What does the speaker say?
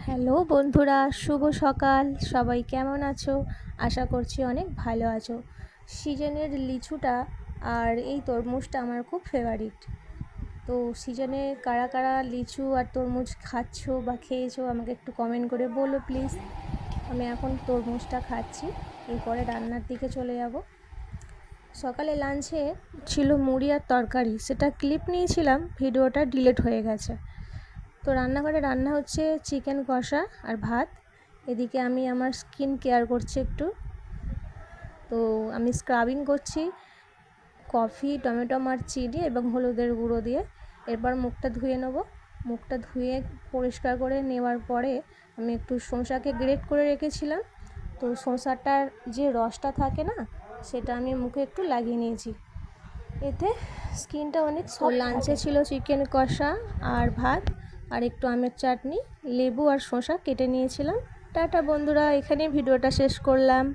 Hello বন্ধুরা, শুভ সকাল। সবাই কেমন আছো? আশা করছি অনেক ভালো আছো। সিজনের লিচুটা আর এই তরমুজটা আমার খুব ফেভারিট। তো সিজনে কারা কারা লিচু আর তরমুজ খাচ্ছো বা খেয়েছো আমাকে একটু কমেন্ট করে বলো প্লিজ। আমি এখন তরমুজটা খাচ্ছি, এরপরে রান্নার দিকে চলে যাব। সকালে লাঞ্চে ছিল মুড়ি আর তরকারি, সেটা ক্লিপ নিয়েছিলাম, ভিডিওটা ডিলিট হয়ে গেছে। তো রান্নাঘরে রান্না হচ্ছে চিকেন কষা আর ভাত। এদিকে আমি আমার স্কিন কেয়ার করছি একটু। তো আমি স্ক্রাবিং করছি কফি, টমেটো আর চিনি এবং হলুদের গুঁড়ো দিয়ে। এরপর মুখটা ধুয়ে নেব। মুখটা ধুয়ে পরিষ্কার করে নেওয়ার পরে আমি একটু শসাকে গ্রেট করে রেখেছিলাম। তো শসাটার যে রসটা থাকে না, সেটা আমি মুখে একটু লাগিয়ে নিয়েছি, এতে স্কিনটা অনেক সফট। লাঞ্চে ছিল চিকেন কষা আর ভাত আর একটু আমের চাটনি, লেবু আর শসা কেটে নিয়েছিলাম। টাটা বন্ধুরা, এখানেই ভিডিওটা শেষ করলাম।